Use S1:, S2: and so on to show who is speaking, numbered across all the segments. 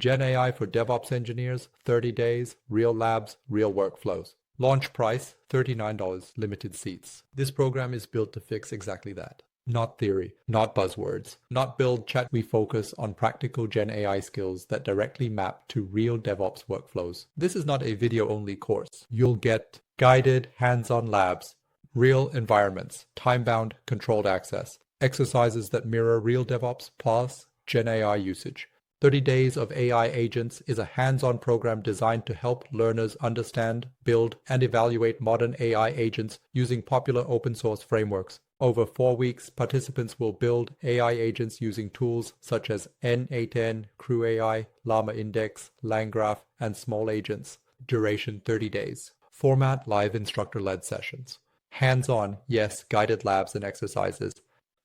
S1: GenAI for DevOps engineers, 30 days, real labs, real workflows. Launch price, $39, limited seats. This program is built to fix exactly that. Not theory, not buzzwords, not build chat. We focus on practical GenAI skills that directly map to real DevOps workflows. This is not a video-only course. You'll get guided, hands-on labs, real environments, time-bound, controlled access, exercises that mirror real DevOps plus GenAI usage. 30 Days of AI Agents is a hands-on program designed to help learners understand, build, and evaluate modern AI agents using popular open-source frameworks. Over 4 weeks, participants will build AI agents using tools such as N8N, Crew AI, Llama Index, LangGraph, and Small Agents. Duration 30 days. Format live instructor-led sessions. Hands-on, yes, guided labs and exercises.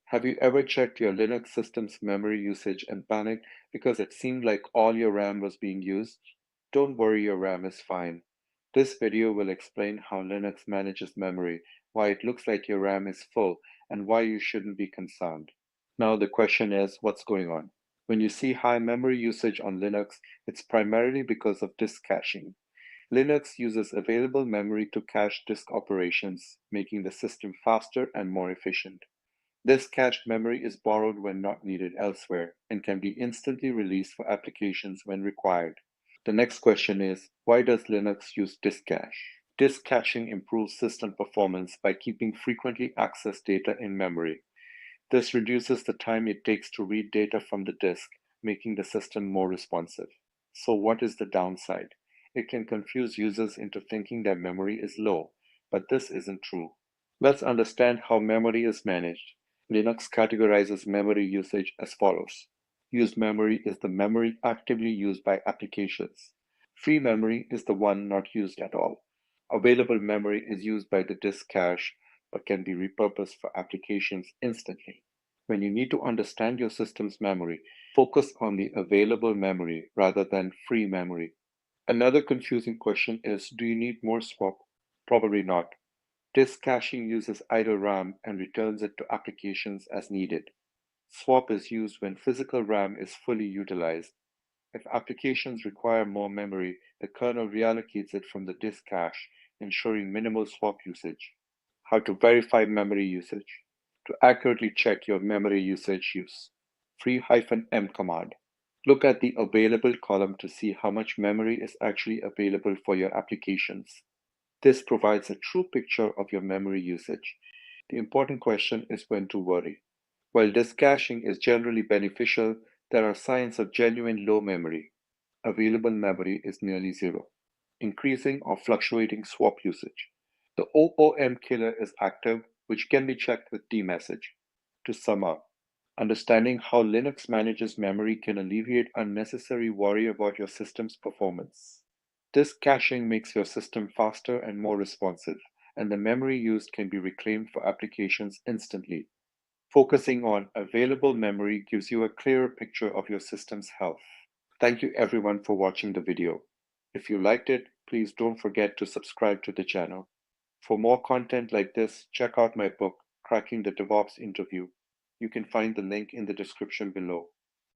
S2: Have you ever checked your Linux system's memory usage and panicked because it seemed like all your RAM was being used? Don't worry, your RAM is fine. This video will explain how Linux manages memory, why it looks like your RAM is full, and why you shouldn't be concerned. Now the question is, what's going on? When you see high memory usage on Linux, it's primarily because of disk caching. Linux uses available memory to cache disk operations, making the system faster and more efficient. This cached memory is borrowed when not needed elsewhere and can be instantly released for applications when required. The next question is, why does Linux use disk cache? Disk caching improves system performance by keeping frequently accessed data in memory. This reduces the time it takes to read data from the disk, making the system more responsive. So what is the downside? It can confuse users into thinking their memory is low, but this isn't true. Let's understand how memory is managed. Linux categorizes memory usage as follows. Used memory is the memory actively used by applications. Free memory is the one not used at all. Available memory is used by the disk cache but can be repurposed for applications instantly. When you need to understand your system's memory, focus on the available memory rather than free memory. Another confusing question is, do you need more swap? Probably not. Disk caching uses idle RAM and returns it to applications as needed. Swap is used when physical RAM is fully utilized. If applications require more memory, the kernel reallocates it from the disk cache, ensuring minimal swap usage. How to verify memory usage. To accurately check your memory usage use. Free-m command. Look at the available column to see how much memory is actually available for your applications. This provides a true picture of your memory usage. The important question is when to worry. While disk caching is generally beneficial, there are signs of genuine low memory. Available memory is nearly zero. Increasing or fluctuating swap usage. The OOM killer is active, which can be checked with dmessage. To sum up, understanding how Linux manages memory can alleviate unnecessary worry about your system's performance. Disk caching makes your system faster and more responsive, and the memory used can be reclaimed for applications instantly. Focusing on available memory gives you a clearer picture of your system's health. Thank you everyone for watching the video. If you liked it, please don't forget to subscribe to the channel. For more content like this, check out my book, Cracking the DevOps Interview. You can find the link in the description below.